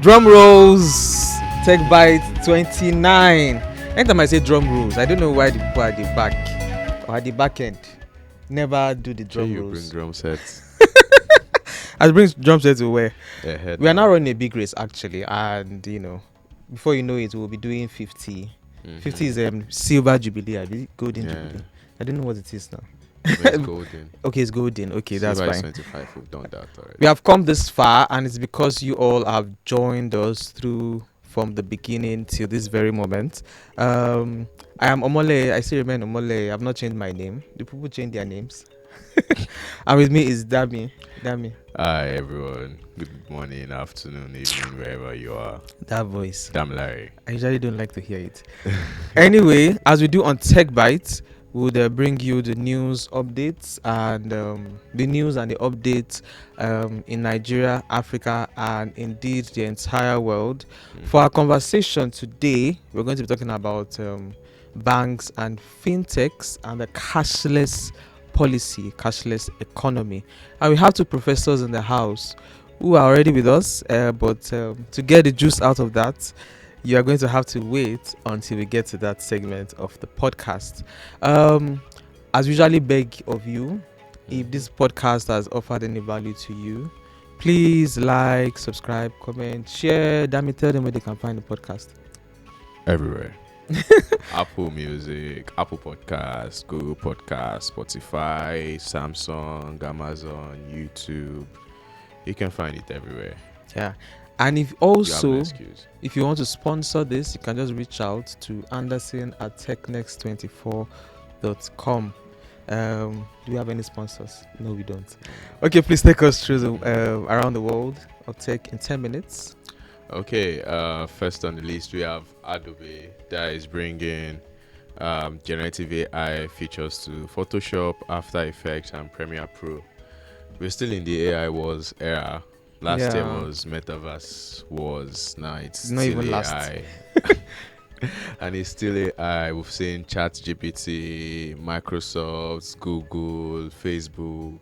Drum rolls. Techbytes 29. Anytime I say drum rolls, I don't know why the people at the back or at the back end never do the drum You rolls. bring drum sets. I bring drum sets to where Ahead we are now. now running a big race actually, and before you know it, we'll be doing 50. 50 is silver jubilee, I believe, golden jubilee. I don't know what it is now. It's golden. Okay, it's golden. Okay, that's Silver is fine. 25. We've done that already. We have come this far, and it's because you all have joined us through from the beginning till this very moment. I am Omole. I still remain Omole. I've not changed my name. The people change their names. And with me is Dami. Hi everyone. Good morning, afternoon, evening, wherever you are. That voice. Damn Larry. I usually don't like to hear it. Anyway, as we do on Techbytes, we'll bring you the news updates and the news and the updates in Nigeria, Africa, and indeed the entire world. For our conversation today, we're going to be talking about banks and fintechs and the cashless policy, cashless economy. And we have two professors in the house who are already with us, but to get the juice out of that, you are going to have to wait until we get to that segment of the podcast. As usually beg of you, if this podcast has offered any value to you, please like, subscribe, comment, share. Damn it, tell them where they can find the podcast. Everywhere. Apple Music, Apple Podcasts, Google Podcasts, Spotify, Samsung, Amazon, YouTube. You can find it everywhere. Yeah. And if you want to sponsor this, you can just reach out to Anderson at Technext24.com. Do we have any sponsors? No, we don't. Okay, please take us through around the world of tech in 10 minutes. Okay, first on the list we have Adobe that is bringing generative AI features to Photoshop, After Effects, and Premiere Pro. We're still in the AI wars era. Last year was Metaverse wars. Now it's not still even AI. And it's still AI. We've seen ChatGPT, Microsoft, Google, Facebook.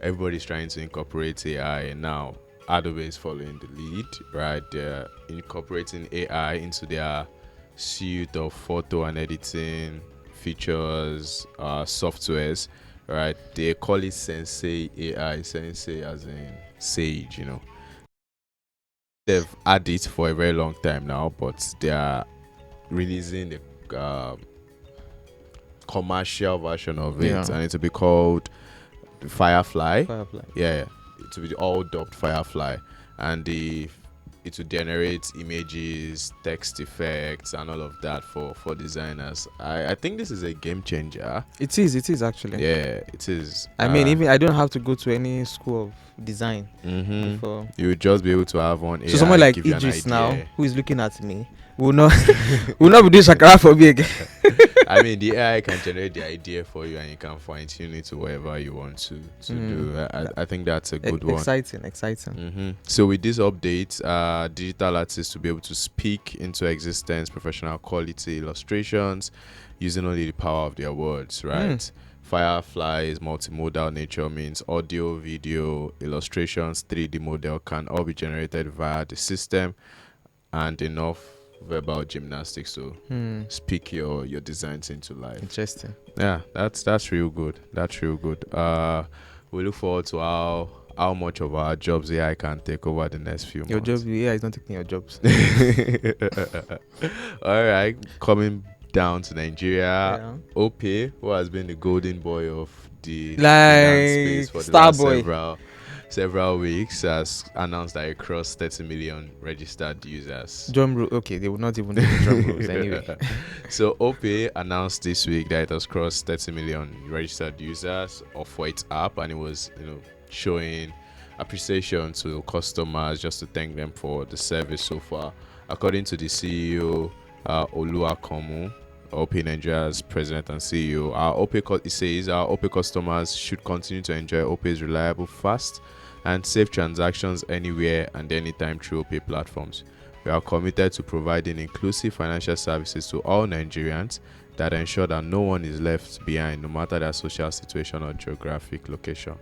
Everybody's trying to incorporate AI, and now Adobe is following the lead, right? They're incorporating AI into their suite of photo and editing features, softwares, right? They call it Sensei AI, Sensei as in sage, They've had it for a very long time now, but they are releasing the commercial version of it, and it will be called Firefly. Yeah, it will be all dubbed Firefly, and it will generate images, text effects, and all of that for designers. I think this is a game changer. It is actually. Yeah, it is. I mean, even I don't have to go to any school of design. You would just be able to have one AI. So someone like Idris now, who is looking at me, will not be doing shakara for me again. I mean, the AI can generate the idea for you, and you can fine tune it to whatever you want to do. I think that's a good one. Exciting. So with this update, digital artists will be able to speak into existence professional quality illustrations using only the power of their words, right? Firefly's multimodal nature means audio, video, illustrations, 3D model can all be generated via the system, and enough verbal gymnastics to speak your designs into life. Interesting. Yeah, that's real good. We look forward to how much of our jobs AI can take over the next few months. Your job, AI is not taking your jobs. All right, coming down to Nigeria, OP, who has been the golden boy of the finance space for the last several weeks, has announced that it crossed 30 million registered users. Drum roll. Okay, they would not even do the drum rolls anyway. So OP announced this week that it has crossed 30 million registered users for its app, and it was showing appreciation to customers just to thank them for the service so far. According to the CEO, Oluwakomu, OP Nigeria's president and CEO, it says our OP customers should continue to enjoy OP's reliable, fast, and safe transactions anywhere and anytime through OP platforms. We are committed to providing inclusive financial services to all Nigerians that ensure that no one is left behind, no matter their social situation or geographic location.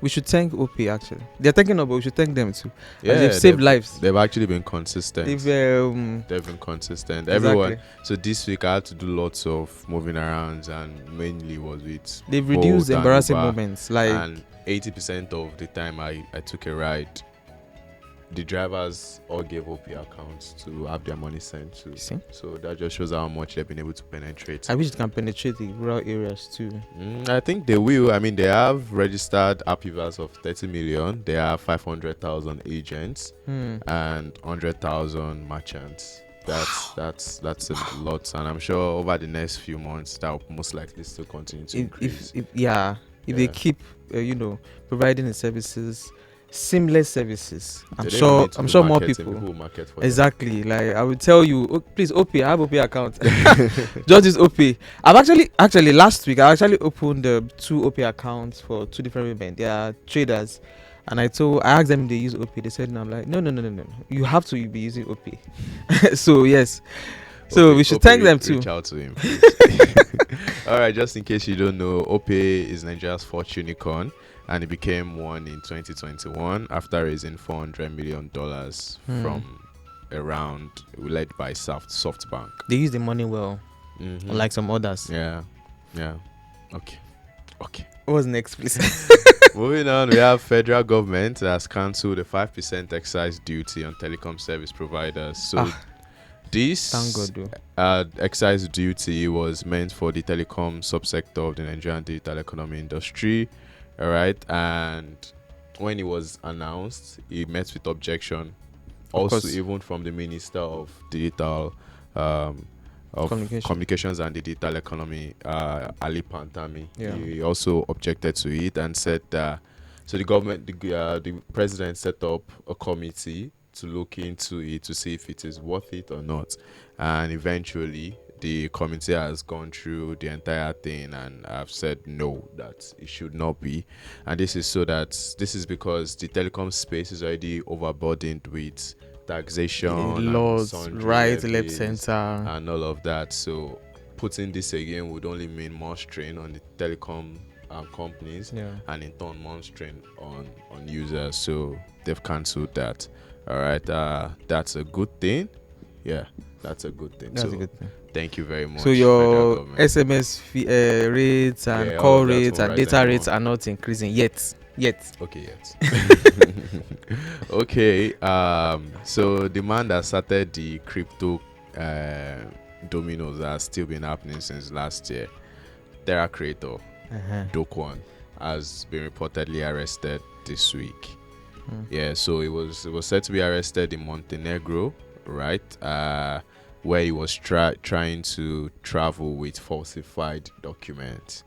We should thank OP actually. They're thanking us, but we should thank them too. Yeah, As they've saved lives. They've actually been consistent. They've been consistent. exactly. Everyone. So this week I had to do lots of moving around, and mainly was with. They've reduced Bolt and embarrassing Uber, moments. Like and 80% of the time I took a ride, the drivers all gave OP accounts to have their money sent to. see? So that just shows how much they've been able to penetrate. I wish it can penetrate the rural areas too. I think they will. I mean, they have registered app users of 30 million. They have 500,000 agents and 100,000 merchants. That's a lot, and I'm sure over the next few months that will most likely still continue to increase. If they keep providing the services, seamless services, I'm They sure don't need to do more marketing, people will market for them. exactly. Like I would tell you, please OP, I have OP account. Just this OP. I've actually last week I actually opened 2 OP accounts for 2 different women. They are traders, and I asked them if they use OP. They said no. I'm like no. You have to be using OP. So yes. So we should thank them too. Reach out to him. All right, just in case you don't know, OP is Nigeria's fourth unicorn, and it became one in 2021 after raising $400 million from a round led by SoftBank. They use the money well, unlike some others. Yeah. Okay. What was next, please? Moving on, we have federal government has cancelled a 5% excise duty on telecom service providers. So this thank God, excise duty was meant for the telecom subsector of the Nigerian digital economy industry. All right, and when it was announced, it met with objection, also even from the Minister of Digital Communications and the Digital Economy, Ali Pantami. Yeah. He also objected to it and said so the government, the president set up a committee to look into it to see if it is worth it or not, and eventually the committee has gone through the entire thing and have said no, that it should not be. And this is because the telecom space is already overburdened with taxation, laws, and right, left, center, and all of that. So putting this again would only mean more strain on the telecom companies, and in turn more strain on users. So they've cancelled that. All right, that's a good thing. Yeah, that's a good thing. That's a good thing. Thank you very much. So your SMS rates and call rates and data rates are not increasing yet. Okay, okay. So the man that started the crypto dominoes has still been happening since last year. Terra creator Dokwon has been reportedly arrested this week. Yeah, so it was said to be arrested in Montenegro, right? Where he was trying to travel with falsified documents,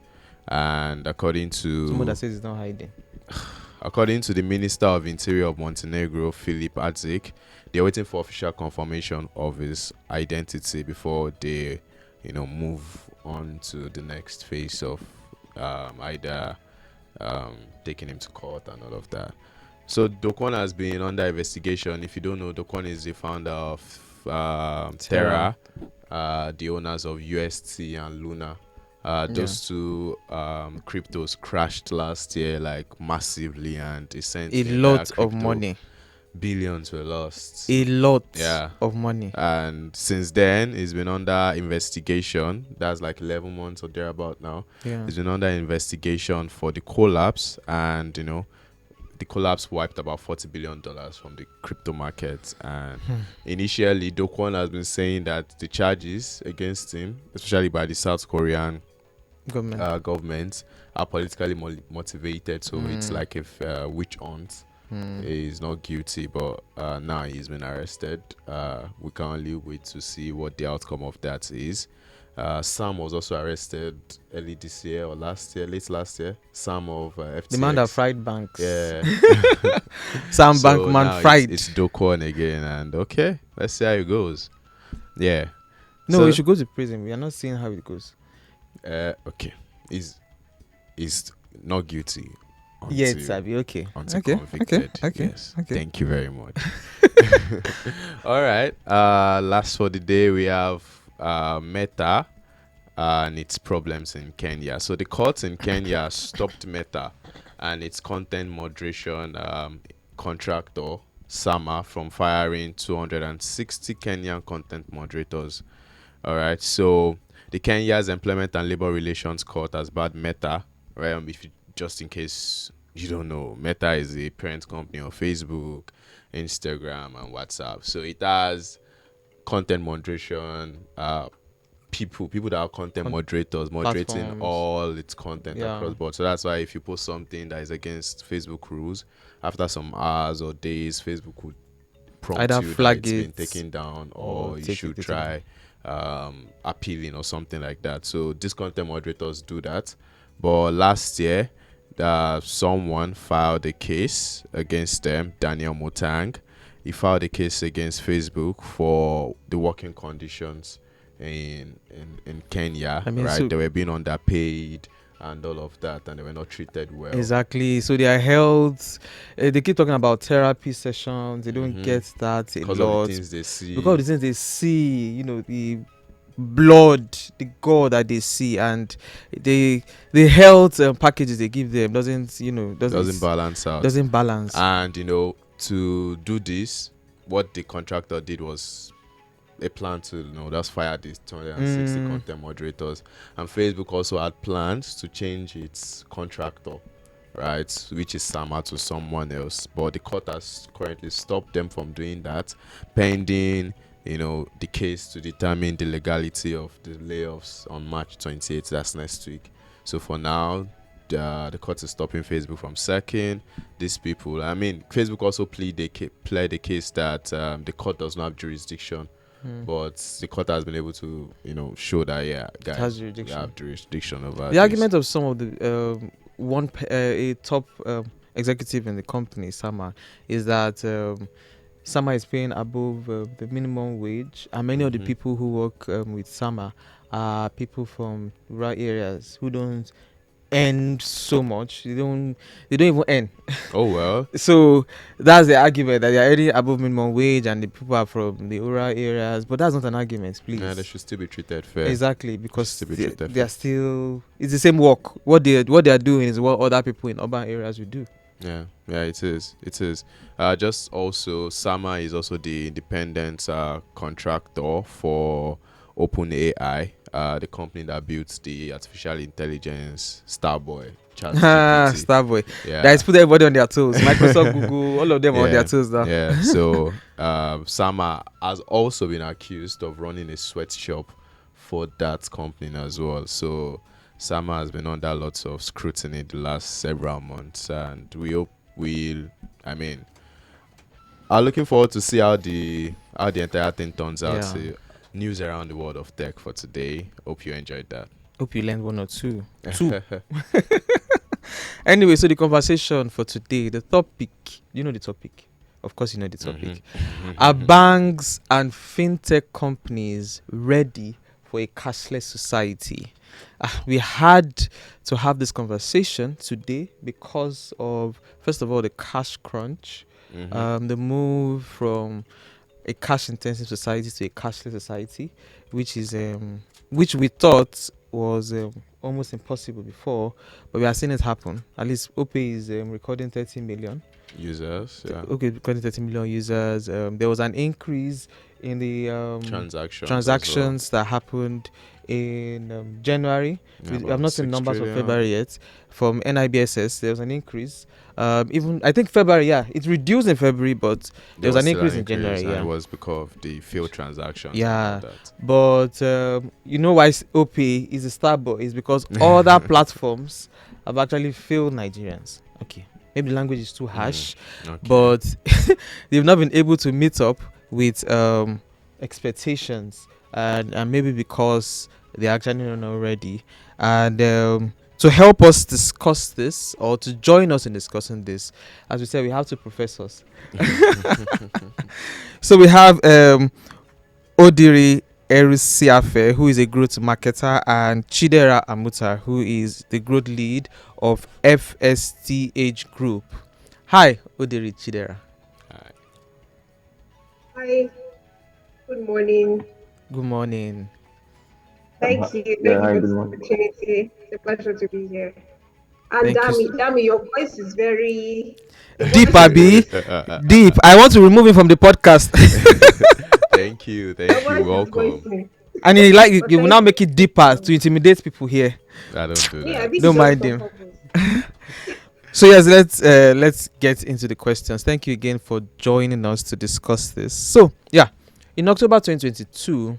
and according to someone that says he's not hiding. According to the Minister of Interior of Montenegro, Filip Adzik, they're waiting for official confirmation of his identity before they, move on to the next phase of either taking him to court and all of that. So Dokwon has been under investigation. If you don't know, Dokwon is the founder of Terra, the owners of UST and Luna. Those two cryptos crashed last year like massively, and it sent a lot of money. Billions were lost. A lot of money. And since then, it's been under investigation. That's like 11 months or thereabout now. Yeah. It's been under investigation for the collapse, and the collapse wiped about $40 billion from the crypto market. And initially, Dokwon has been saying that the charges against him, especially by the South Korean government, are politically motivated. So it's like if witch hunt. He's not guilty, but now he's been arrested. We can only wait to see what the outcome of that is. Sam was also arrested early this year or late last year. Sam of FTX. The man that fried banks. Yeah. Sam Bankman fried. It's Dokwon again, and okay, let's see how it goes. Yeah. No, so, we should go to prison. We are not seeing how it goes. Okay. He's not guilty. Yes, Sabi. Okay. Convicted. Okay. Yes. Okay. Thank you very much. All right. Last for the day, we have Meta and its problems in Kenya. So the courts in Kenya stopped Meta and its content moderation contractor Sama from firing 260 Kenyan content moderators. All right, so the Kenya's Employment and Labor Relations Court has barred Meta, right? If you, just in case you don't know, Meta is the parent company of Facebook, Instagram, and WhatsApp. So it has content moderation people that are content Con- moderators moderating Platforms. all its content Yeah. across board. So that's why if you post something that is against Facebook rules, after some hours or days, Facebook would prompt Either you that flag it's been it taken down or or you take should it down. try appealing or something like that. So these content moderators do that. But last year, someone filed a case against them, Daniel Motang. He filed a case against Facebook for the working conditions in Kenya, I mean, right? so They were being underpaid and all of that, and they were not treated well. exactly. So their health, they keep talking about therapy sessions. They don't Mm-hmm. get that a Because of the lot things they because of see. the things they see. The blood, the gore that they see, and the health packages they give them doesn't Doesn't balance out. doesn't balance. And to do this, what the contractor did was a plan to just fire these 260 Mm, content moderators. And Facebook also had plans to change its contractor, right, which is Sama, to someone else. But the court has currently stopped them from doing that, pending the case to determine the legality of the layoffs on March 28th. That's next week. So for now, the court is stopping Facebook from sacking these people. I mean, Facebook also pled the case that the court does not have jurisdiction, mm. but the court has been able to show that, yeah, It has guys, we jurisdiction. have jurisdiction over The this. argument of some of the a top executive in the company, Sama, is that Sama is paying above the minimum wage, and many of the Mhm. people who work with Sama are people from rural areas who don't earn so much. They don't even earn. Oh well. So that's the argument that they're earning above minimum wage and the people are from the rural areas. But that's not an argument, Yeah, they please. should still be treated fair. Exactly, They should because still be they, treated they are fair. still it's the same work. What they are doing is what other people in urban areas will do. Yeah, yeah, it is. It is. Just also, Sama is also the independent contractor for OpenAI, the company that builds the artificial intelligence Starboy, ChatGPT. Starboy. That Yeah. is put everybody on their toes. Microsoft, Google, all of them are on their Yeah, toes now. yeah. So Sama has also been accused of running a sweatshop for that company as well. So Sama has been under lots of scrutiny the last several months, and we hope we'll. I mean, I'm looking forward to see how the entire thing turns out. Yeah. So, news around the world of tech for today. Hope you enjoyed that. Hope you learned one or two. Two. Anyway, so the conversation for today, the topic, you know the topic. Of course, you know the topic. Are banks and fintech companies ready for a cashless society? We had to have this conversation today because of, first of all, the cash crunch, Mhm. the move from a cash intensive society to a cashless society, which is which we thought was almost impossible before, but we are seeing it happen. At least OPay is recording 30 million. Users, yeah. Okay, recording 30 million users. There was an increase in the Transactions as well. transactions that happened in January. Yeah, I've about not seen 6 numbers for trillion. February yet. From NIBSS, there was an increase. Even I think February, yeah, it reduced in February, but there was an Still increase an in January, increase, and it yeah. was because of the failed transactions and all Yeah, that. but you know why OP is a star boy is because other platforms have actually failed Nigerians. Okay, maybe the language is too harsh, Okay. but they've not been able to meet up with expectations, and maybe because they're actually not already. And to help us discuss this or to join us in discussing this, as we said, we have two professors. So we have Odiri Erusiafe, who is a growth marketer, and Chidera Amuta, who is the growth lead of FSTH Group. Hi, Odiri Chidera. Alright. Hi, good morning. Good morning. Thank you. Yeah, Thank you hi, for good this morning. opportunity. It's a pleasure to be here. And Thank you. Dami, your voice is very. Your Deep, voice Abi. is. Deep. I want to remove him from the podcast. Thank you, Your thank you. voice is Welcome. voicing. And he like But you will thank now you. make it deeper to intimidate people here. I don't do Yeah, I that. think he Don't does it mind on him. purpose. So yes, let's get into the questions. Thank you again for joining us to discuss this. So yeah, in October 2022,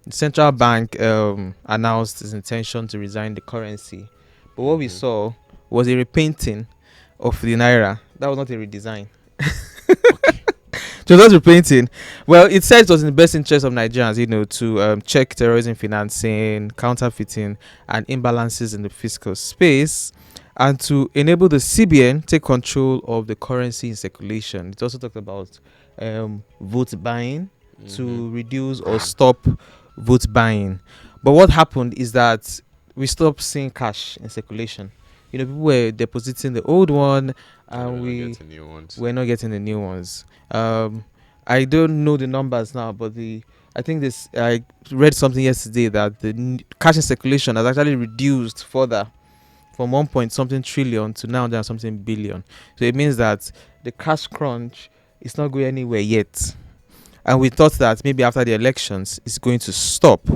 the central bank announced its intention to resign the currency, but what we Mm-hmm. saw was a repainting of the naira. That was not a redesign. Okay. So that's repainting. Well, it said it was in the best interest of Nigerians, to check terrorism financing, counterfeiting, and imbalances in the fiscal space, and to enable the CBN take control of the currency in circulation. It also talked about vote buying Mm-hmm. to reduce or stop vote buying. But what happened is that we stopped seeing cash in circulation. People were depositing the old one, And and we're not we getting new ones. we're not getting the new ones. Um, I don't know the numbers now, but I think this I read something yesterday that the cash in circulation has actually reduced further from 1 point something trillion to now down something billion. So it means that the cash crunch is not going anywhere yet. And we thought that maybe after the elections it's going to stop.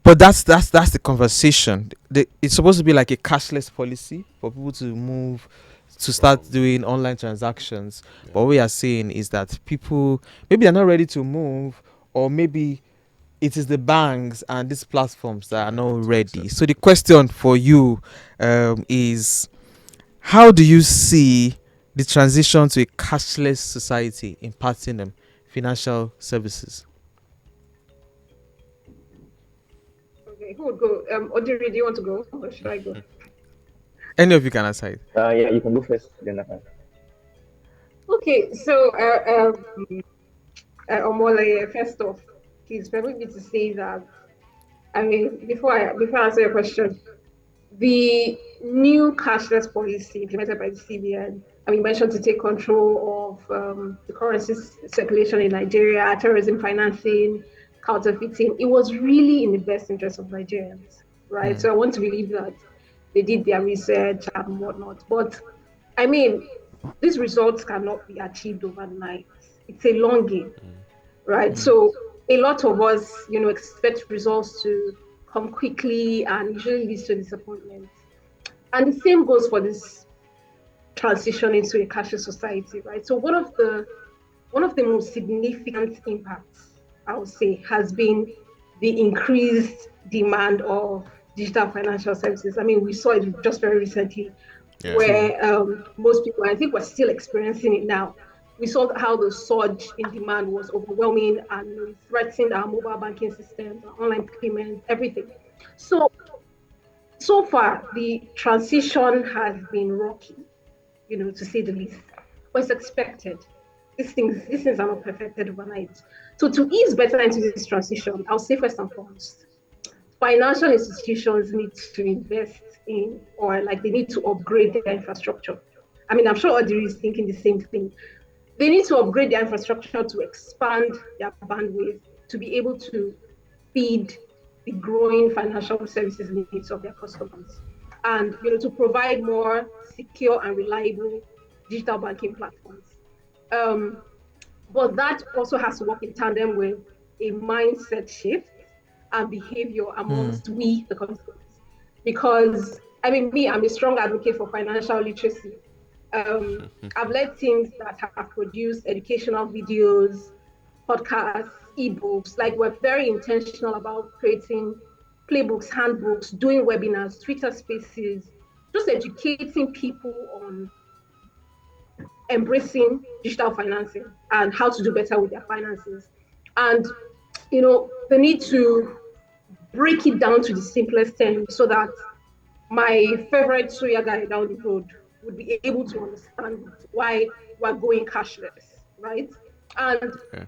But that's the conversation. It's supposed to be like a cashless policy for people to move to start From doing online transactions. yeah. But what we are saying is that people maybe they're not ready to move, or maybe it is the banks and these platforms that are They're not not ready to ready. accept So it. the question for you is, how do you see the transition to a cashless society impacting financial services? Okay, who would go? Odiri, do you want to go or should I go? Any of you can aside. Yeah, you can go first, then I can. Okay, so Omole, first off, please permit me to say that. I mean, before I answer your question, the new cashless policy implemented by the CBN, I mean, mentioned to take control of the currency circulation in Nigeria, terrorism financing, counterfeiting. It was really in the best interest of Nigerians, right? Hmm. So I want to believe that they did their research and whatnot. But I mean, these results cannot be achieved overnight. It's a long game, right? Hmm. So a lot of us, expect results to come quickly and usually leads to disappointment. And the same goes for this transition into a cashless society, right? So one of the most significant impacts, I would say, has been the increased demand of digital financial services. I mean, we saw it just very recently, Yeah. True. where most people, I think we're still experiencing it now. We saw how the surge in demand was overwhelming, and it threatened our mobile banking systems, our online payments, everything. So so far, the transition has been rocky, to say the least. But it's expected. These things are not perfected overnight. So to ease better into this transition, I'll say first and foremost, financial institutions need to invest in, or like they need to upgrade their infrastructure. I mean, I'm sure Audrey is thinking the same thing. They need to upgrade their infrastructure to expand their bandwidth to be able to feed the growing financial services needs of their customers, and to provide more secure and reliable digital banking platforms. Um, but that also has to work in tandem with a mindset shift and behavior Hmm. amongst we, the consumers. Because, I mean, me, I'm a strong advocate for financial literacy. I've led teams that have produced educational videos, podcasts, ebooks. Like, we're very intentional about creating playbooks, handbooks, doing webinars, Twitter spaces, just educating people on embracing digital financing and how to do better with their finances. And, the need to break it down to the simplest terms so that my favorite soya guy down the road would be able to understand why we're going cashless, right? And Okay.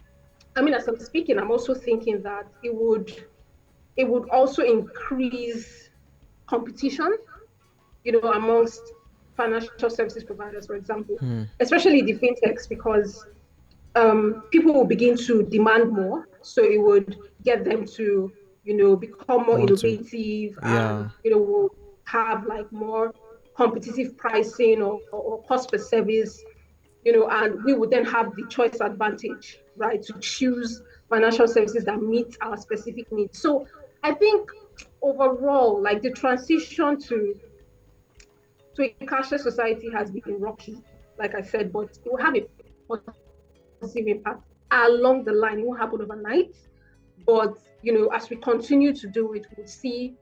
I mean, as I'm speaking, I'm also thinking that it would also increase competition, amongst financial services providers, for example, Hmm. especially the fintechs, because people will begin to demand more. So it would get them to become more Want to? innovative, and Yeah. will have like more competitive pricing, or cost per service, and we would then have the choice advantage, right, to choose financial services that meet our specific needs. So I think overall, like the transition to a cashless society has been rocky, like I said, but it will have a positive impact along the line. It won't happen overnight, but as we continue to do it, we'll see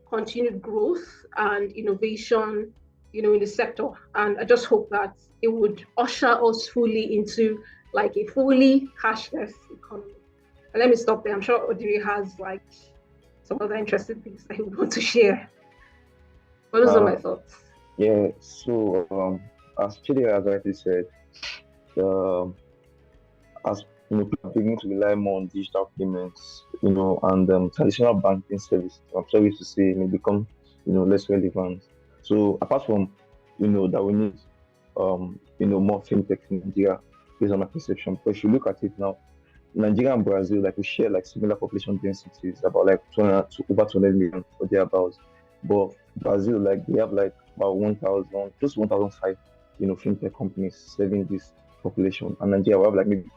continued growth and innovation, in the sector. And I just hope that it would usher us fully into like a fully cashless economy. And let me stop there. I'm sure Audrey has like some other interesting things that he would want to share. But those are Uh, my thoughts. yeah. So, as Chidi has already said, um, as people are beginning to rely more on digital payments, and traditional banking services, I'm sorry to say, may become, less relevant. So, apart from, that we need, more fintech in Nigeria, based on my perception. But if you look at it now, Nigeria and Brazil, like we share like similar population densities, about like 200 to over 200 million or thereabouts. But Brazil, like they have like about 1,000, close to 1,005, fintech companies serving this population. And Nigeria, we have like maybe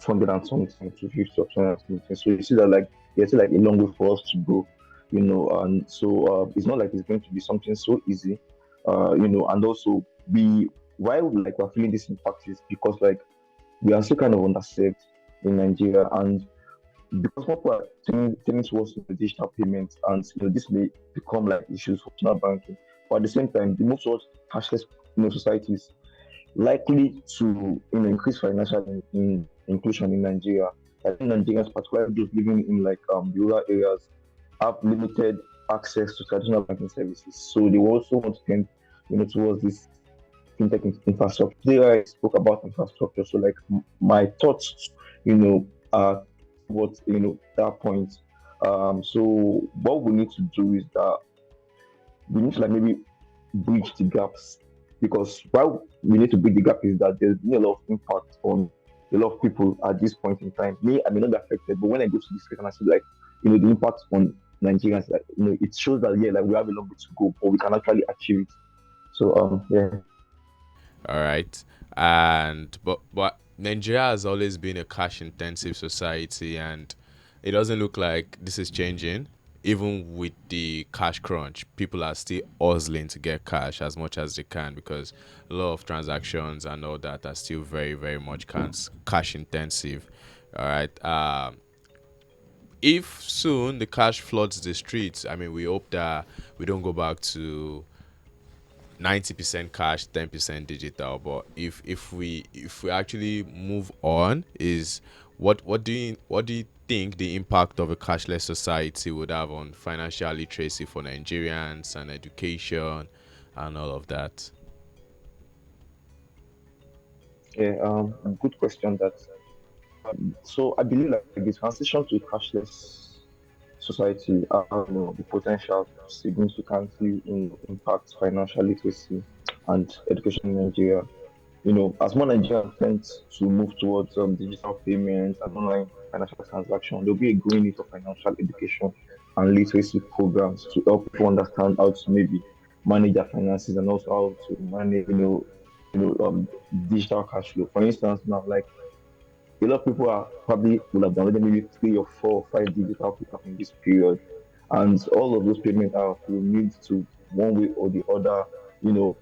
200 and something, 250 or 200 and something. So you see that like there's still like a long way for us to go, and so it's not like it's going to be something so easy, and also why like we're feeling this impact is because like we are still kind of underserved in Nigeria, and because people are turning towards the digital payments, and this may become like issues for national banking. But at the same time, the move towards cashless societies likely to increase financial inclusion in Nigeria. I think Nigerians, particularly those living in like rural areas, have limited access to traditional banking services. So they also want to tend, towards this fintech infrastructure. Today I spoke about infrastructure. So like my thoughts, are what that point. So what we need to do is that we need to like maybe bridge the gaps, because while we need to bridge the gap is that there's been a lot of impact on a lot of people at this point in time. Me, I may not be affected, but when I go to this place and I see like the impact on Nigerians, like it shows that yeah, like we have a long way to go, but we can actually achieve it. So yeah. All right. And but Nigeria has always been a cash intensive society, and it doesn't look like this is changing. Even with the cash crunch, people are still hustling to get cash as much as they can, because a lot of transactions and all that are still very, very much cash intensive. All right. If soon the cash floods the streets, I mean, we hope that we don't go back to 90% cash, 10% digital. But if we actually move on, is what do you think the impact of a cashless society would have on financial literacy for Nigerians and education and all of that? Yeah, good question. That so I believe like the transition to a cashless society, the potential to significantly impact financial literacy and education in Nigeria. As more Nigerians tend to move towards digital payments and online financial transactions, there'll be a growing need for financial education and literacy programs to help people understand how to maybe manage their finances, and also how to manage, digital cash flow. For instance, now like a lot of people are probably will have downloaded maybe 3 or 4 or 5 digital payments in this period, and all of those payment apps will need to one way or the other, you know,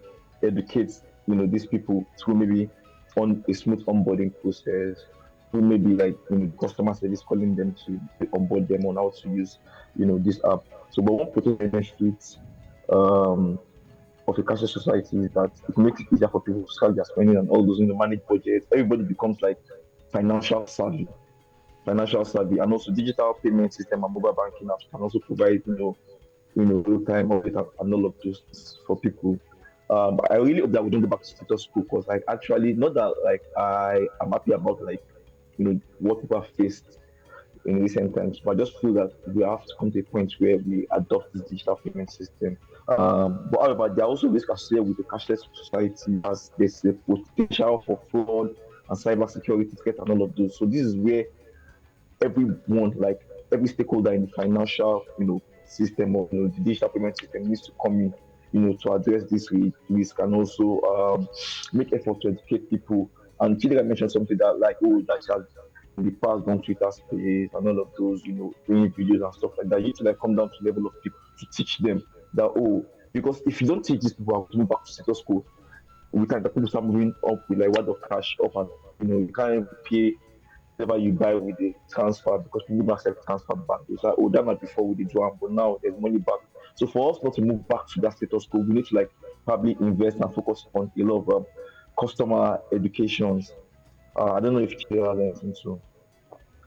educate these people through maybe on a smooth onboarding process, through maybe like customer service calling them to onboard them on how to use this app. So, but one potential benefit um, of a cashless society is that it makes it easier for people to track their spending and all those manage budgets. Everybody becomes like financial savvy financial savvy, and also digital payment system and mobile banking apps can also provide real time update and all of those things for people. I really hope that we don't go back to status quo, because like actually not that like I am happy about like what people have faced in recent times, but I just feel that we have to come to a point where we adopt this digital payment system. But however, there are also risks associated with the cashless society, as there's a potential for fraud and cyber security threat and all of those. So this is where everyone like every stakeholder in the financial, system, or the digital payment system needs to come in, to address this risk, and also make effort to educate people. And Chidera mentioned something that, like, oh, that she has in the past done Twitter space and all of those, doing videos and stuff like that. You need to like come down to the level of people to teach them that, oh, because if you don't teach these people how to move back to status quo, we can people start moving up with like word of cash up, and you can't pay whatever you buy with the transfer because people don't accept transfer back. It's like, oh, that might before with the drum, but now there's money back. So for us not to move back to that status quo, we need to like probably invest and focus on a lot of customer educations. I don't know if you has anything to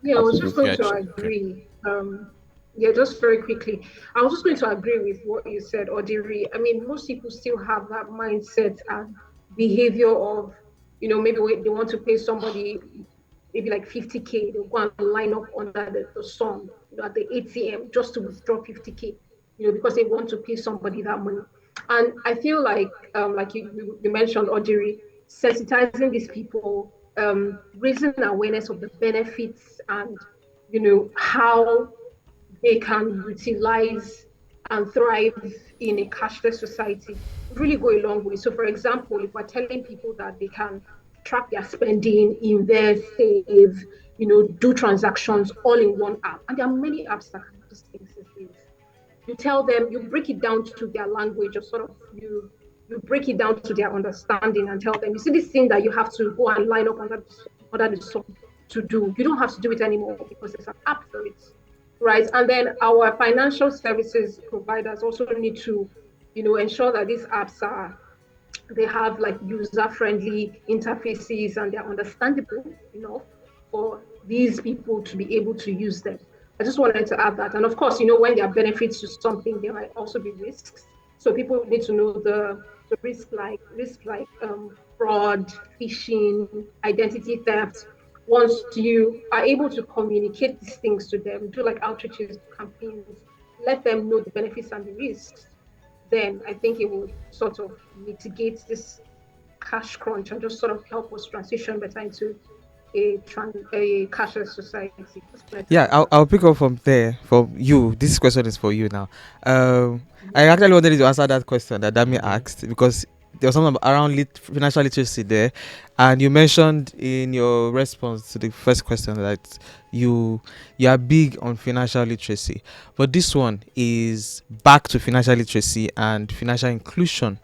Yeah, I add was to just this. going Yeah, to okay. agree. Yeah, just very quickly. I was just going to agree with what you said, Odiri. I mean, most people still have that mindset and behavior of, maybe they want to pay somebody maybe like 50K, they'll go and line up under the sun, at the ATM just to withdraw 50K, because they want to pay somebody that money. And I feel like you mentioned, Odiri, sensitizing these people, raising awareness of the benefits and how they can utilize and thrive in a cashless society would really go a long way. So, for example, if we're telling people that they can track their spending, invest, save, do transactions all in one app, and there are many apps that can do these things these days. You tell them, you break it down to their language, or sort of you break it down to their understanding and tell them, you see this thing that you have to go and line up under the sun to do. You don't have to do it anymore because there's an app for it, right? And then our financial services providers also need to, ensure that these apps they have like user friendly interfaces and they're understandable enough for these people to be able to use them. I just wanted to add that. And of course, when there are benefits to something, there might also be risks. So people need to know the risk like fraud, phishing, identity theft. Once you are able to communicate these things to them, do like outreaches, campaigns, let them know the benefits and the risks, then I think it would sort of mitigate this cash crunch and just sort of help us transition better into a cashless society. Just wanted to Yeah, add I'll, that. I'll pick up from there for you. This question is for you now. I actually wanted you to answer that question that Dami Mm-hmm. asked because there was something around financial literacy there, and you mentioned in your response to the first question that you you are big on financial literacy, but this one is back to financial literacy and financial inclusion.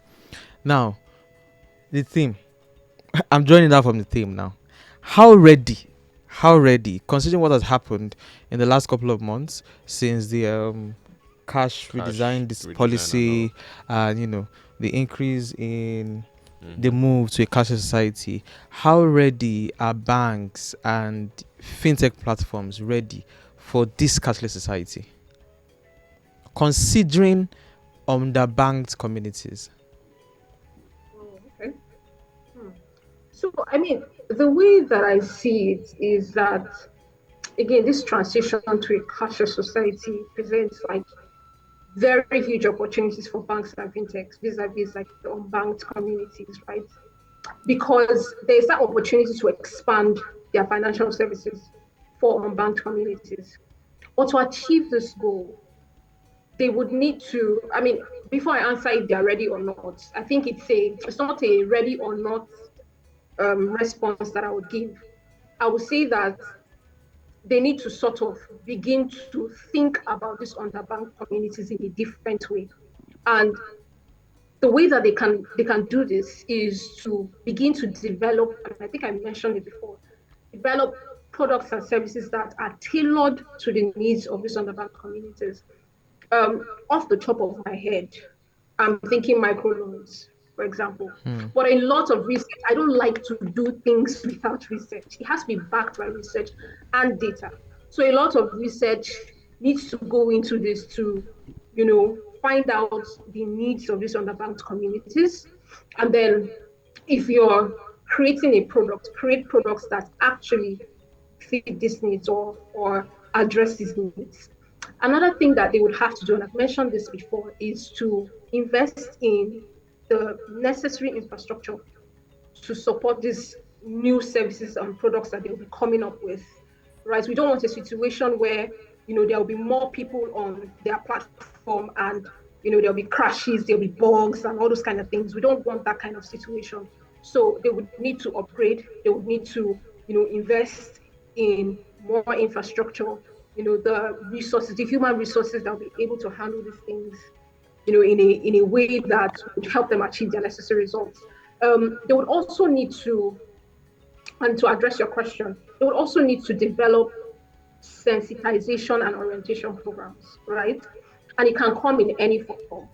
Now, the theme I'm joining that from the theme now. How ready, how ready, considering what has happened in the last couple of months since the cash Cash redesign this redesign and all. policy and the increase in the Mm-hmm. move to a cashless society, how ready are banks and fintech platforms ready for this cashless society? Considering underbanked communities. Oh, okay. Hmm. So, I mean, the way that I see it is that, again, this transition to a cashless society presents like very huge opportunities for banks and fintechs vis-a-vis like the unbanked communities, right? Because there's that opportunity to expand their financial services for unbanked communities. But to achieve this goal, they would need to, I mean, before I answer if they're ready or not, I think it's not a ready or not response that I would give. I would say that they need to sort of begin to think about these underbanked communities in a different way. And the way that they can do this is to begin to develop, and I think I mentioned it before, develop products and services that are tailored to the needs of these underbanked communities. Off the top of my head, I'm thinking microloans, for example. Hmm. But a lot of research, I don't like to do things without research. It has to be backed by research and data. So a lot of research needs to go into this to, find out the needs of these underbanked communities. And then if you're creating a product, create products that actually fit these needs or address these needs. Another thing that they would have to do, and I've mentioned this before, is to invest in the necessary infrastructure to support these new services and products that they'll be coming up with. Right? We don't want a situation where there'll be more people on their platform, and there'll be crashes, there'll be bugs and all those kind of things. We don't want that kind of situation. So they would need to upgrade, they would need to invest in more infrastructure, the resources, the human resources that will be able to handle these things, in a way that would help them achieve their necessary results. They would also need to, and to address your question, they would also need to develop sensitization and orientation programs, right? And it can come in any form.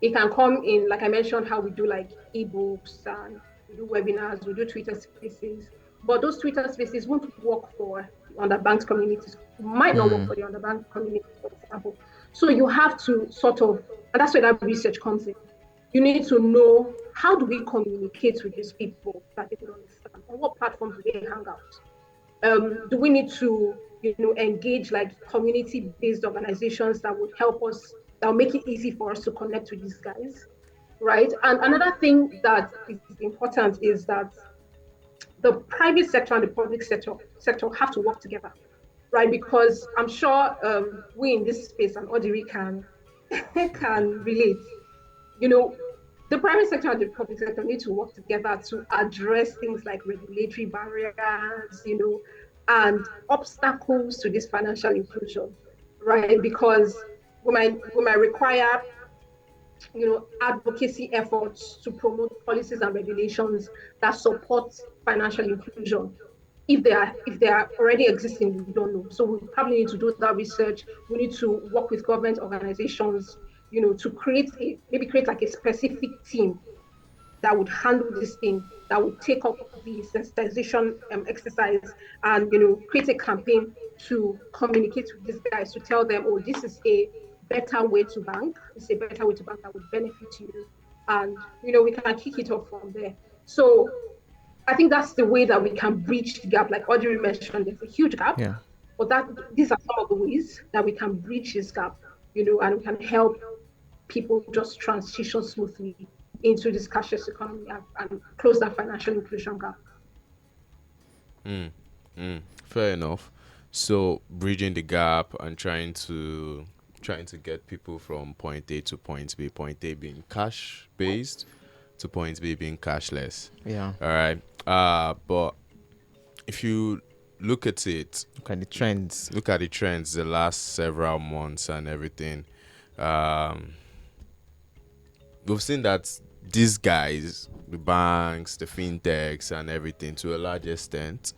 It can come in, like I mentioned, how we do like ebooks, and we do webinars, we do Twitter spaces. But those Twitter spaces won't work for the underbanked communities, might not work Mm. for the underbanked communities, for example. So you have to sort of, and that's where that research comes in. You need to know, how do we communicate with these people that they will understand? On what platforms do they hang out? Do we need to engage like community-based organizations that would help us, that will make it easy for us to connect with these guys, right? And another thing that is important is that the private sector and the public sector have to work together, right? Because I'm sure we in this space, and Audrey can can relate. you know the private sector and the public sector need to work together to address things like regulatory barriers, and obstacles to this financial inclusion, right? Because we might require, advocacy efforts to promote policies and regulations that support financial inclusion. If they are already existing, we don't know. So we probably need to do that research. We need to work with government organizations, to create like a specific team that would handle this thing, that would take up the sensitization exercise, and create a campaign to communicate with these guys, to tell them, oh, this is a better way to bank. It's a better way to bank that would benefit you, and we can kick it off from there. So I think that's the way that we can bridge the gap. Like Audrey mentioned, there's a huge gap, Yeah. but these are some of the ways that we can bridge this gap, and we can help people just transition smoothly into this cashless economy, and close that financial inclusion gap. Mm, fair enough. So bridging the gap and trying to get people from point A to point B, point A being cash based to point B being cashless. Yeah. All right. But if you look at it, Look at the trends. look at the trends the last several months and everything, um, we've seen that these guys, the banks, the fintechs, and everything, to a large extent,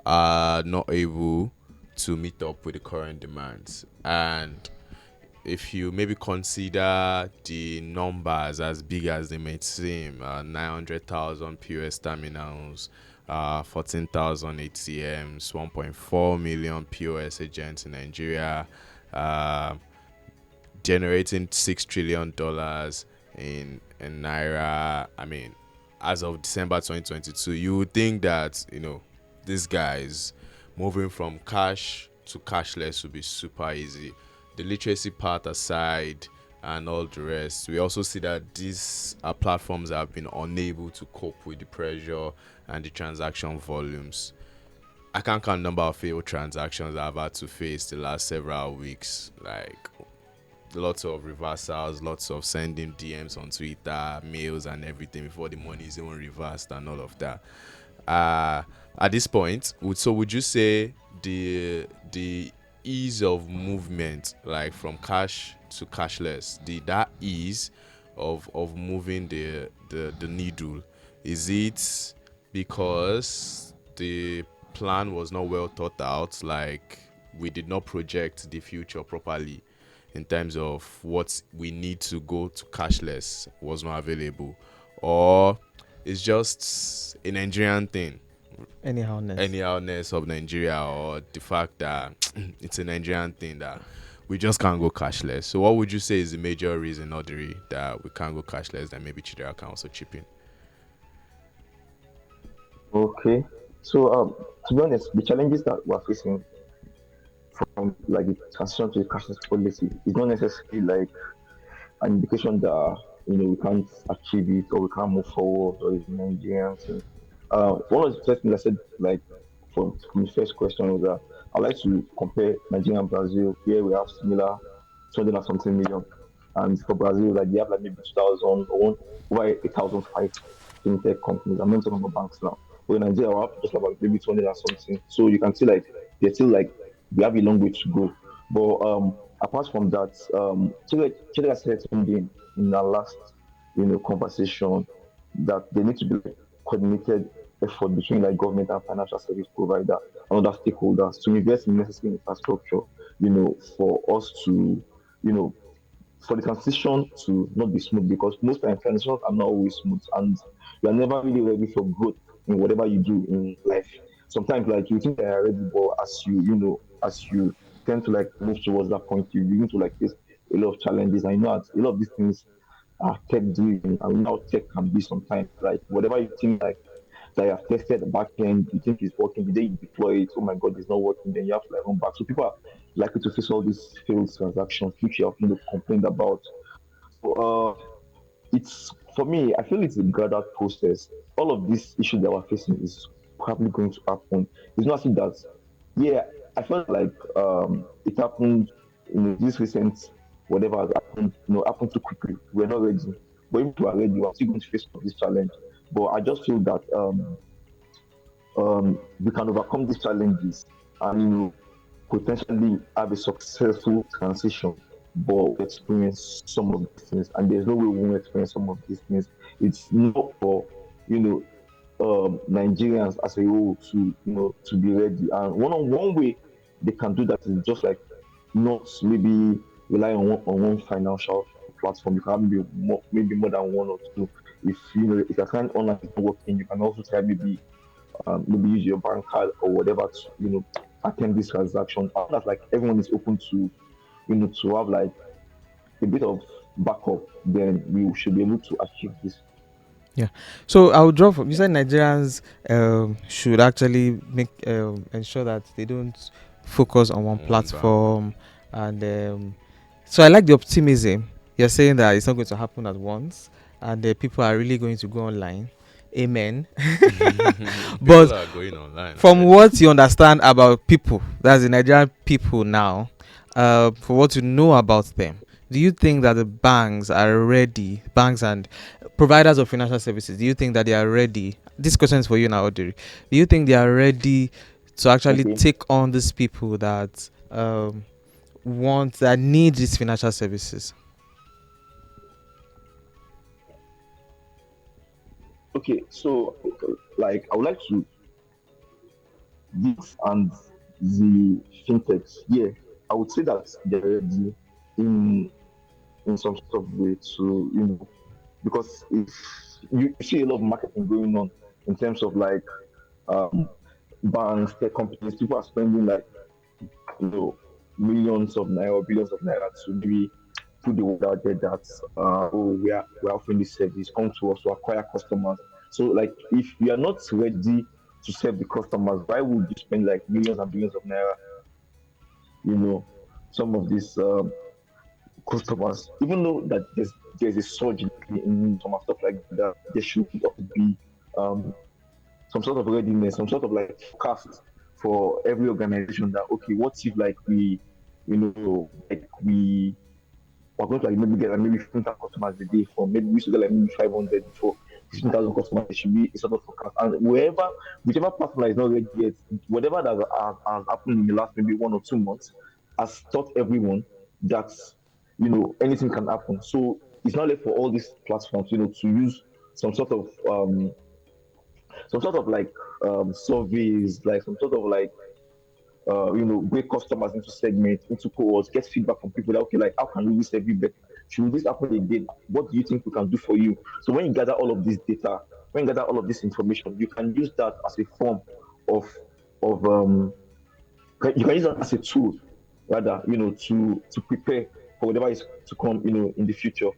are not able to meet up with the current demands. And if you maybe consider the numbers as big as they may seem, 900,000 POS terminals, 14,000 ATMs, 1.4 million POS agents in Nigeria, uh, generating $6 trillion in naira. I mean, as of December 2022, you would think that these guys moving from cash to cashless would be super easy. The literacy part aside and all the rest, we also see that these are platforms that have been unable to cope with the pressure and the transaction volumes. I can't count the number of failed transactions I've had to face the last several weeks. Like lots of reversals, lots of sending DMs on Twitter, mails, and everything before the money is even reversed and all of that. At this point, would you say the ease of movement, like from cash to cashless, that ease of moving the needle, is it because the plan was not well thought out, like we did not project the future properly in terms of what we need to go to cashless was not available, or it's just a Nigerian thing, Anyhowness. anyhowness of Nigeria, or the fact that it's a Nigerian thing that we just can't go cashless? So what would you say is the major reason, Audrey, that we can't go cashless, that maybe Chidera can also chip in? Okay. So, to be honest, the challenges that we're facing from like the transition to the cashless policy is not necessarily like an indication that we can't achieve it or we can't move forward or it's Nigerian thing. One of the first things I said, like from the first question was that I'd like to compare Nigeria and Brazil, where we have similar 200 and something million. And for Brazil, like they have like maybe 2,000 or one, over 1,005 fintech companies. I'm not talking about banks now. But in Nigeria, we have just about maybe 200 and something. So you can see like they're still like we have a long way to go. But apart from that, Chile said something in our last conversation that there need to be like coordinated effort between like government and financial service provider and other stakeholders to invest in necessary infrastructure, for us to, you know, for the transition to not be smooth because most times transitions are not always smooth and you are never really ready for growth in whatever you do in life. Sometimes like you think that you're ready, but as you tend to like move towards that point, you begin to like face a lot of challenges. I know that a lot of these things are tech driven and we know how tech can be sometimes. Like whatever you think like that you have tested the back end, you think it's working, the day you deploy it, oh my god, it's not working, then you have to like run back. So people are likely to face all these failed transactions, which you have complained about. So it's for me, I feel it's a gradual process. All of these issues that we're facing is probably going to happen. It's not as if that, yeah, I felt like it happened, this recent whatever has happened, happened too quickly. We're not ready. But if we are ready, we're still going to face this challenge. But I just feel that we can overcome these challenges and potentially have a successful transition, but we experience some of these things, and there's no way we won't experience some of these things. It's not for you know Nigerians as a whole to to be ready, and one way they can do that is just like not maybe rely on one financial platform. You can have maybe more than one or two. If your client online is not working, you can also try maybe use your bank card or whatever to attend this transaction. As long as like everyone is open to to have like a bit of backup, then we should be able to achieve this. Yeah. So I'll draw from you said Nigerians should actually make ensure that they don't focus on one One bank. platform and so I like the optimism. You're saying that it's not going to happen at once and people are really going to go online. Amen. People But are going online from already. what you understand about people, that's the Nigerian people now, for what you know about them, do you think that the banks are ready, banks and providers of financial services, do you think that they are ready? This question is for you now, Audrey. Do you think they are ready to actually Okay. take on these people that that need these financial services? Okay. So like I would like to this and the fintechs. Yeah, I would say that they're ready in some sort of way to because if you see a lot of marketing going on in terms of like um, banks, tech companies, people are spending like you know millions of naira or billions of naira to maybe put the word out there that oh we are offering this service, come to us to acquire customers. So like if you are not ready to serve the customers, why would you spend like millions and billions of naira? You know, some of these customers, even though that there's a surge in some stuff like that, there should also be um, some sort of readiness, some sort of like forecast for every organization that okay, what if like like we're going to like maybe get like maybe 15,000 customers a day from maybe we used to get like maybe 500 before 15,000 customers. There should be a sort of forecast, and whichever partner is not ready yet, whatever that has happened in the last maybe 1 or 2 months has taught everyone that anything can happen. So it's not like for all these platforms, to use some sort of like surveys, like some sort of like break customers into segments, into cohorts, get feedback from people that okay, like how can we serve you better? Should this happen again? What do you think we can do for you? So when you gather all of this data, when you gather all of this information, you can use that as a form of of you can use that as a tool rather, to prepare for whatever is to come, in the future.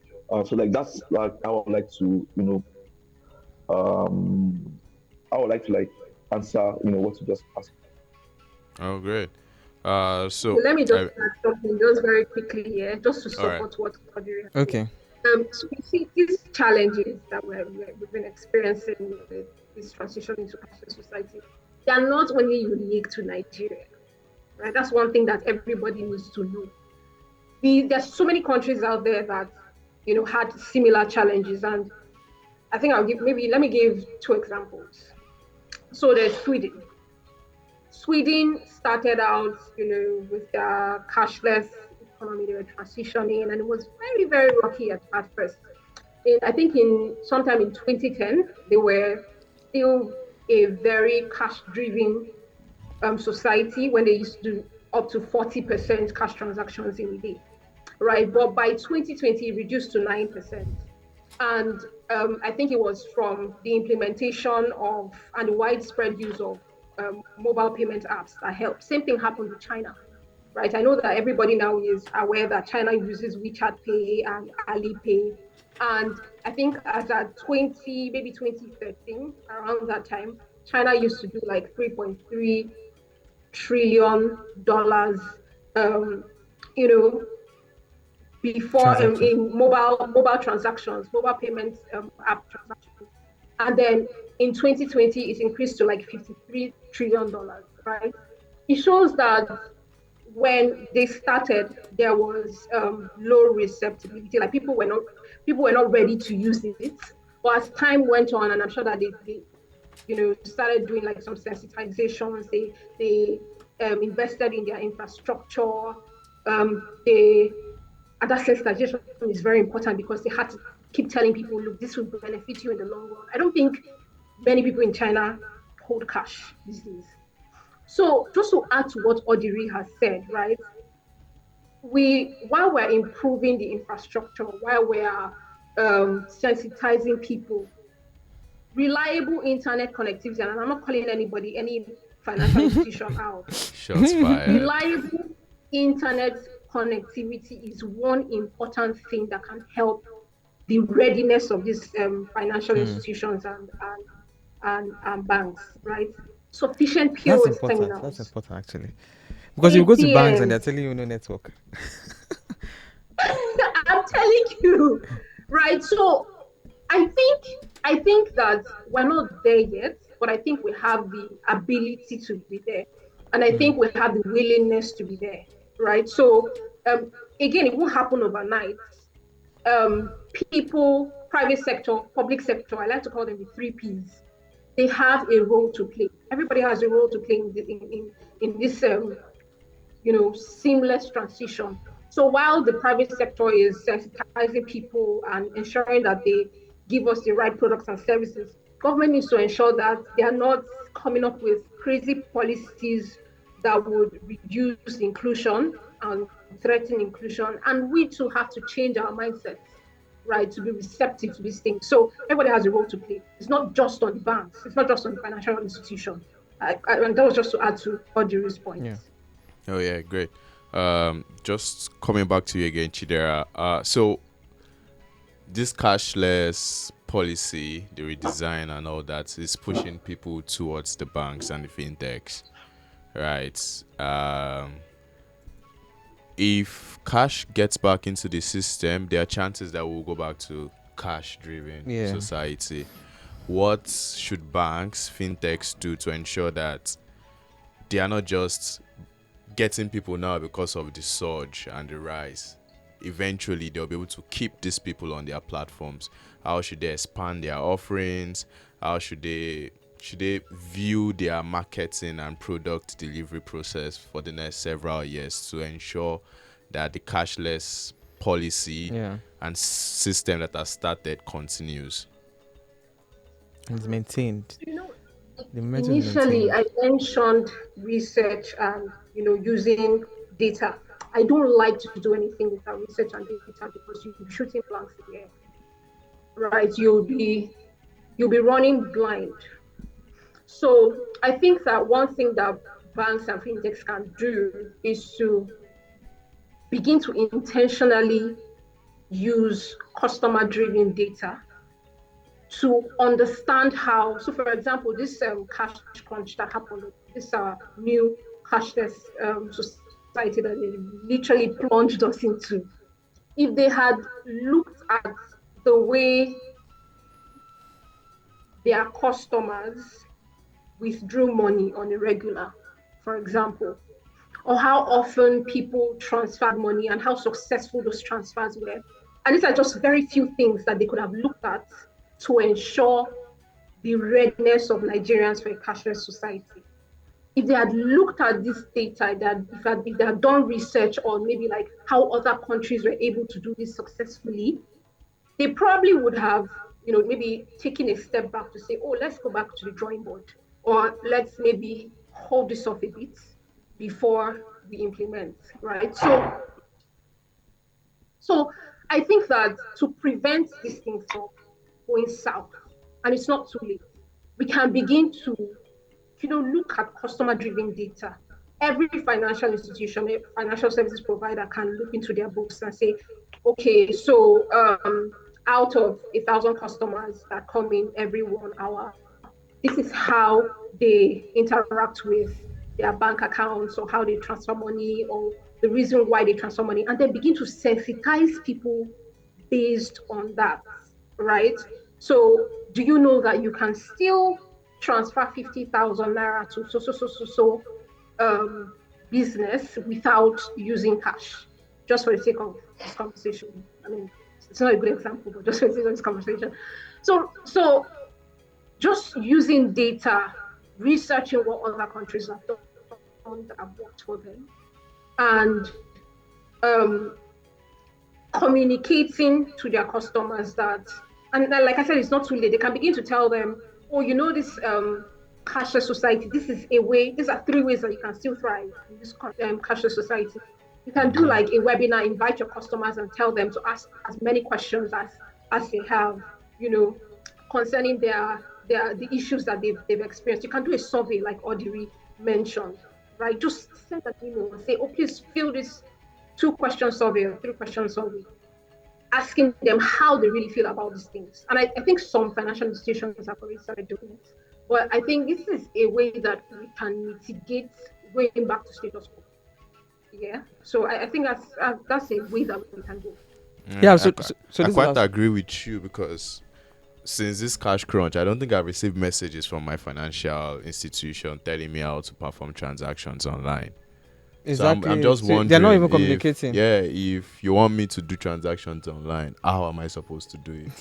So like that's like how I would like to, um I would like to like answer, what you just asked. Oh, great. Okay, So let me just I add something just very quickly here, just to all right. support what Audrey has said. Okay. So you see these challenges that we've been experiencing with this transition into cashless society. they are not only unique to Nigeria, right? That's one thing that everybody needs to know. There's so many countries out there that had similar challenges, and I think let me give two examples. So there's Sweden. Sweden started out, with their cashless economy. They were transitioning, and it was very, very rocky at first. I think in sometime in 2010, they were still a very cash-driven society when they used to do up to 40% cash transactions in a day, right? But by 2020, it reduced to 9%. And I think it was from the implementation of and the widespread use of mobile payment apps that helped. Same thing happened with China, right? I know that everybody now is aware that China uses WeChat Pay and Alipay. And I think as at maybe 2013, around that time, China used to do like $3.3 trillion, um, you know, before Transaction. in mobile transactions, mobile payments app transactions. And then in 2020, it increased to like $53 trillion, right? It shows that when they started, there was low receptibility. Like people were not ready to use it. But as time went on, and I'm sure that they started doing like some sensitizations. They invested in their infrastructure. They And that sensitization is very important because they had to keep telling people, look, this will benefit you in the long run. I don't think many people in China hold cash these days. So just to add to what Odiri has said, right? While we're improving the infrastructure, while we are sensitizing people, reliable internet connectivity, and I'm not calling any financial institution out. Shots fired. Reliable internet connectivity is one important thing that can help the readiness of these financial Mm. institutions and banks, right? Sufficient That's POS important. That's terminals, important actually. Because you go to banks and they're ATMs. telling you no network. I'm telling you, right? So I think I think that we're not there yet, but I think we have the ability to be there, and I Mm. think we have the willingness to be there, right? So um, again, it won't happen overnight. People, private sector, public sector, I like to call them the three Ps. They have a role to play. Everybody has a role to play in this seamless transition. So while the private sector is sensitizing people and ensuring that they give us the right products and services, government needs to ensure that they are not coming up with crazy policies that would reduce inclusion and threaten inclusion. And we too have to change our mindsets, right, to be receptive to these things. So everybody has a role to play. It's not just on the banks. It's not just on the financial institution. And that was just to add to Audrey's Yeah. points. Oh yeah, great. Just coming back to you again, Chidera. So this cashless policy, the redesign and all that is pushing people towards the banks and the fintechs, right? If cash gets back into the system, there are chances that we'll go back to cash-driven Yeah. society. What should banks, fintechs do to ensure that they are not just getting people now because of the surge and the rise? Eventually, they'll be able to keep these people on their platforms. How should they expand their offerings? How should they view their marketing and product delivery process for the next several years to ensure that the cashless policy Yeah. and system that has started continues? It's maintained. You know, The momentum is initially maintained. I mentioned research and using data. I don't like to do anything without research and data because you'll be shooting blanks in the air, right? You'll be running blind. So I think that one thing that banks and fintechs can do is to begin to intentionally use customer driven data to understand how. So, for example, this cash crunch that happened, this new cashless society that they literally plunged us into. If they had looked at the way their customers withdrew money on a regular, for example, or how often people transferred money and how successful those transfers were. And these are just very few things that they could have looked at to ensure the readiness of Nigerians for a cashless society. If they had looked at this data, if they had done research on maybe like how other countries were able to do this successfully, they probably would have, maybe taken a step back to say, oh, let's go back to the drawing board, or let's maybe hold this off a bit before we implement, right? So I think that to prevent these things from going south, and it's not too late, we can begin to, look at customer-driven data. Every financial institution, a financial services provider can look into their books and say, okay, so out of 1,000 customers that come in every 1 hour, this is how they interact with their bank accounts or how they transfer money or the reason why they transfer money, and then begin to sensitize people based on that, right? So do you know that you can still transfer 50,000 naira to business without using cash, just for the sake of this conversation? I mean, it's not a good example, but just for the sake of this conversation. So just using data, researching what other countries have done that have worked for them, and communicating to their customers that, and like I said, it's not too late. They can begin to tell them, oh, this cashless society, this is a way, these are 3 ways that you can still thrive in this cashless society. You can do like a webinar, invite your customers and tell them to ask as many questions as they have, concerning the issues that they've experienced. You can do a survey like Audrey mentioned, right? Just send an email and say, oh, please fill this 2-question survey or 3-question survey, asking them how they really feel about these things. And I think some financial institutions have already started doing it. But I think this is a way that we can mitigate going back to status quo. Yeah. So I think that's a way that we can go. Yeah. I quite agree with you, because since this cash crunch, I don't think I've received messages from my financial institution telling me how to perform transactions online. Exactly. So I'm just wondering. They're not even communicating. If you want me to do transactions online, how am I supposed to do it?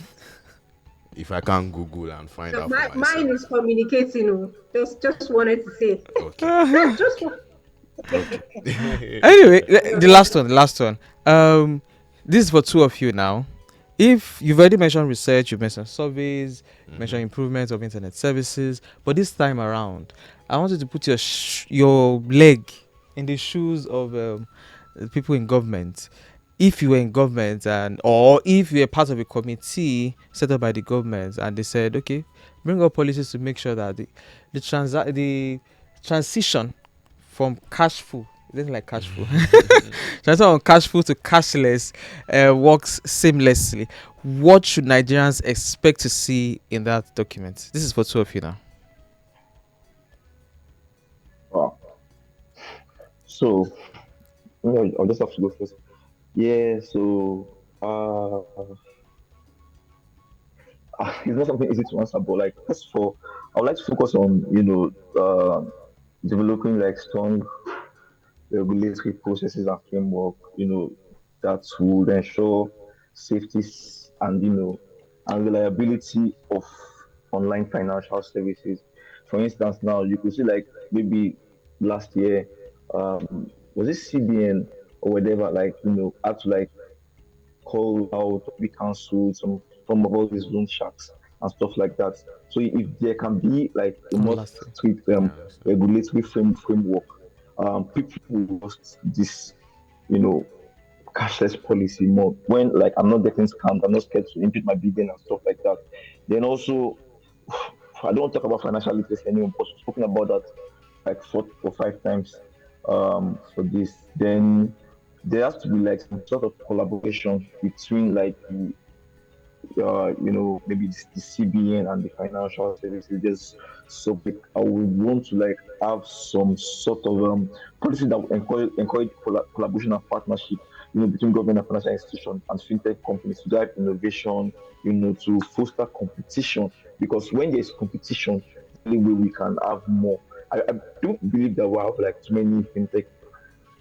If I can't Google and find out for myself. Mine is communicating. Just wanted to say. Okay. Just Anyway, the last one. This is for 2 of you now. If you've already mentioned research, you've mentioned surveys, mentioned improvements of internet services, but this time around, I want you to put your leg in the shoes of people in government. If you were in government, or if you were part of a committee set up by the government, and they said, okay, bring up policies to make sure that the transition from cashful, transition from cashful to cashless works seamlessly. What should Nigerians expect to see in that document? This is for 2 of you now. Wow. So, I'll just have to go first. Yeah, so it's not something easy to answer, but like first of all, I would like to focus on developing like strong regulatory processes and framework, that would ensure safety and reliability of online financial services. For instance, now you could see like maybe last year, was it CBN or whatever, like had to like call out, be cancelled some of all these loan sharks and stuff like that. So if there can be like a more strict regulatory framework, people will trust this, you know, cashless policy more. When like I'm not getting scammed, I'm not scared to input my BVN and stuff like that. Then also, I don't talk about financial literacy anymore, but we've spoken about that like 4 or 5 times for this. Then there has to be like some sort of collaboration between like maybe the CBN and the financial services. Just so like, I would want to like have some sort of policy that would encourage collaboration and partnership, between government and financial institutions and fintech companies to drive innovation, to foster competition. Because when there is competition, only way we can have more. I don't believe that we have like too many fintechs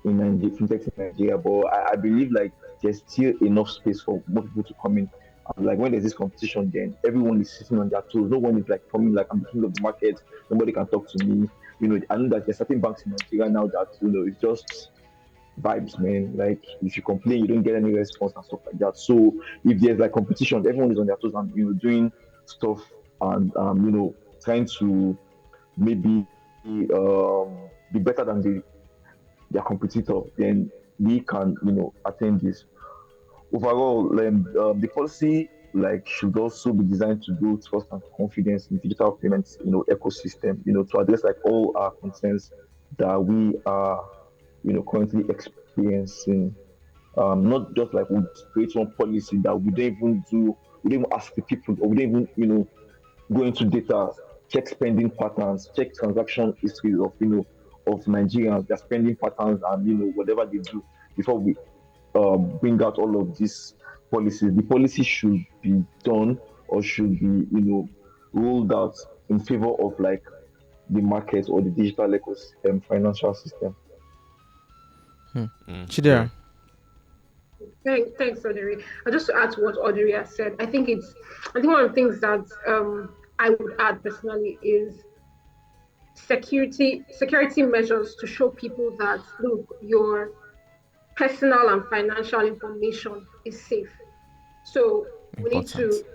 in Nigeria, but I believe like there's still enough space for more people to come in. And like when there's this competition, then everyone is sitting on their toes. No one is like coming like I'm the king of the market. Nobody can talk to me. I know that there's certain banks in Nigeria now that it's just vibes, man. Like if you complain, you don't get any response and stuff like that. So if there's like competition, everyone is on their toes and doing stuff and trying to maybe be better than their competitor, then we can attain this. Overall, the policy like should also be designed to build trust and confidence in digital payments ecosystem, to address like all our concerns that we are currently experiencing. Not just like we create one policy that we don't even ask the people, or we don't even go into data, check spending patterns, check transaction histories of of Nigerians, their spending patterns, and whatever they do before we bring out all of these policies. The policy should be done, or should be rolled out in favor of like the market or the digital ecosystem financial system. Okay. Chidera. Thanks, Audrey. And just to add to what Audrey has said, I think one of the things that I would add personally is security measures to show people that look, your personal and financial information is safe. So we need Important. to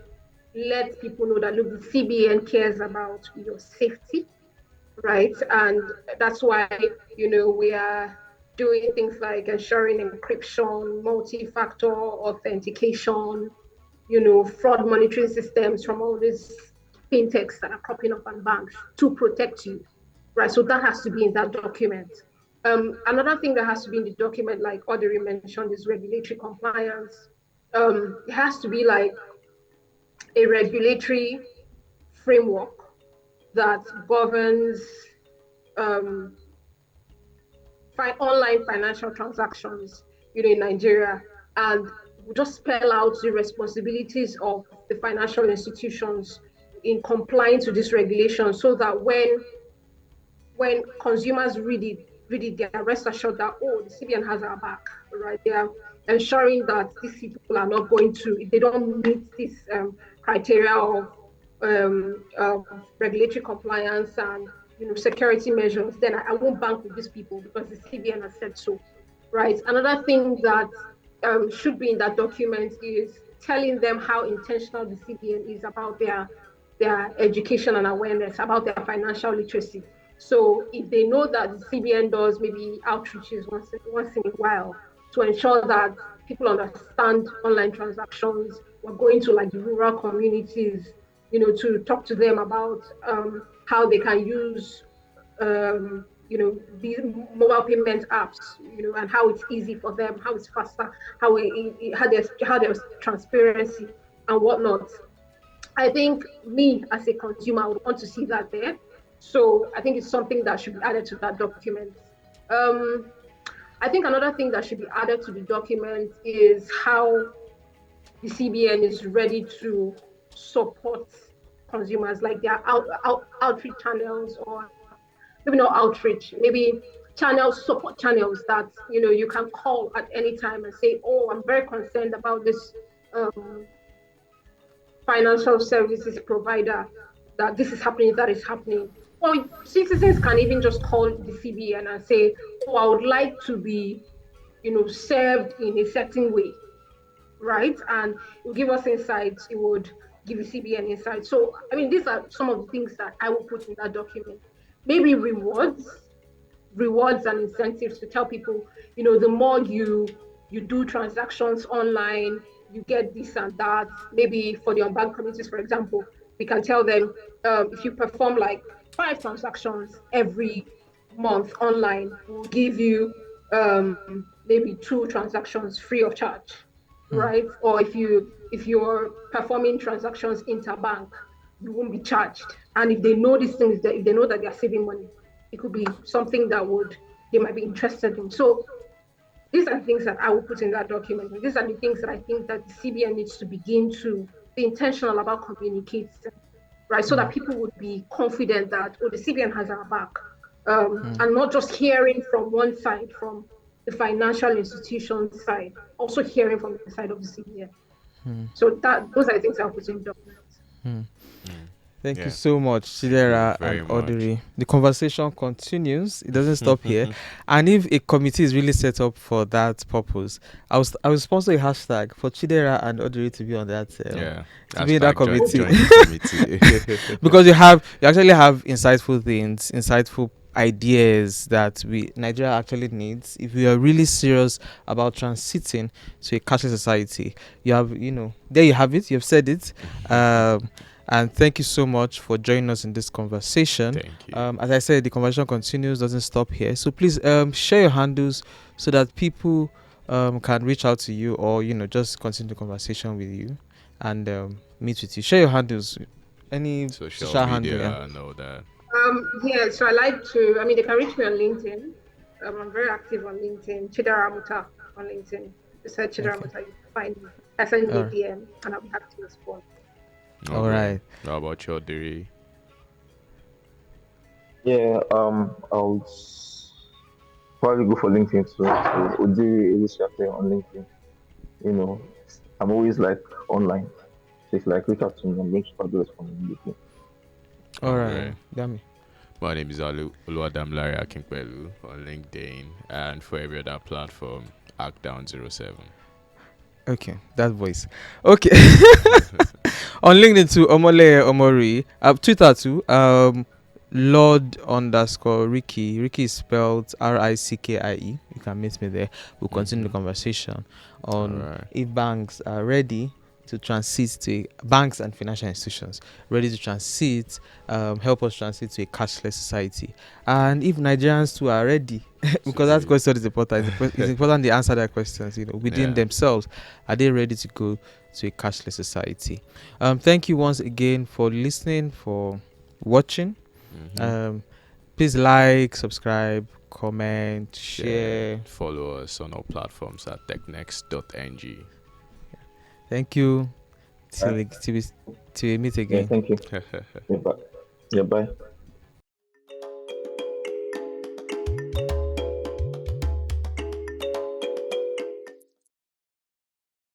let people know that look, the CBN cares about your safety, right? And that's why we are doing things like ensuring encryption, multi-factor authentication, fraud monitoring systems from all these fintechs that are cropping up on banks to protect you, right? So that has to be in that document. Another thing that has to be in the document, like Audrey mentioned, is regulatory compliance. It has to be like a regulatory framework that governs um, online financial transactions, in Nigeria, and just spell out the responsibilities of the financial institutions in complying to this regulation, so that when consumers read it, they are rest assured that the CBN has our back, right? They are ensuring that these people are not going to, if they don't meet this criteria of regulatory compliance and security measures, then I won't bank with these people because the CBN has said so, right? Another thing that should be in that document is telling them how intentional the CBN is about their education and awareness about their financial literacy. So if they know that the CBN does maybe outreaches once in a while to ensure that people understand online transactions, we're going to like the rural communities, to talk to them about how they can use these mobile payment apps, and how it's easy for them, how it's faster, how there's transparency and whatnot. I think me as a consumer would want to see that there. So I think it's something that should be added to that document. Um, I think another thing that should be added to the document is how the CBN is ready to support consumers, like their outreach channels, or maybe not outreach, maybe support channels that you can call at any time and say, "Oh, I'm very concerned about this um, financial services provider, that this is happening, that is happening." Or citizens can even just call the CBN and say, "Oh, I would like to be, served in a certain way," right? And it will give us insights. It would give the CBN insights. So, I mean, these are some of the things that I will put in that document. Maybe rewards and incentives to tell people, the more you do transactions online, you get this and that. Maybe for the unbanked communities, for example, we can tell them, if you perform like 5 transactions every month online, we'll give you maybe 2 transactions free of charge, right? Or if you're performing transactions interbank, you won't be charged. And if they know these things, that if they know that they're saving money, it could be something that they might be interested in. So these are things that I will put in that document. And these are the things that I think that the CBN needs to begin to be intentional about communicating. right? So that people would be confident that, oh, the CBN has our back, Mm. and not just hearing from one side, from the financial institution side, also hearing from the side of the CBN. Mm. So that those are the things I'll put in document. Mm. Mm. Thank you Yeah. so much, Thank you Chidera and very much. Audrey. The conversation continues. It doesn't stop here. And if a committee is really set up for that purpose, I will sponsor a hashtag for Chidera and Audrey to be on that, Yeah. to be in that committee. Join the committee. Because you actually have insightful things, insightful ideas that Nigeria actually needs if we are really serious about transiting to a cashless society. There you have it. You've said it. And thank you so much for joining us in this conversation. Thank you. As I said, the conversation continues, doesn't stop here. So please share your handles so that people can reach out to you, or just continue the conversation with you and meet with you. Share your handles. Any social handle, yeah. media and all that. Yeah, so I like to, I mean, they can reach me on LinkedIn. I'm very active on LinkedIn. Chidera Muta on LinkedIn. You said Chidera Okay. Muta, you find me. Send me a Alright. DM and I'll be happy to respond. All right. How about your Diri? Yeah, I'll probably go for LinkedIn too. So Odiri Elisiate on LinkedIn. You know, I'm always like online. So if like reach out to me, I'm going to probably respond immediately. All Alright. right. Damn. My name is Oluwadamilare Akinpelu on LinkedIn and for every other platform, Ackdown07. Okay, that voice. Okay. On LinkedIn to Omole Omori. Twitter too. Lord underscore Ricky. Ricky is spelled RICKIE. You can meet me there. We'll continue the conversation on Alright. if banks are ready to transit to banks and financial institutions ready to transit, help us transit to a cashless society, and if Nigerians too are ready, because that question is important. It's important they answer that questions. Within themselves, are they ready to go to a cashless society? Thank you once again for listening, for watching. Please like, subscribe, comment, share. Follow us on our platforms at technext.ng. Thank you. Till we meet Yeah, again. thank you. Yeah, bye. Yeah, bye.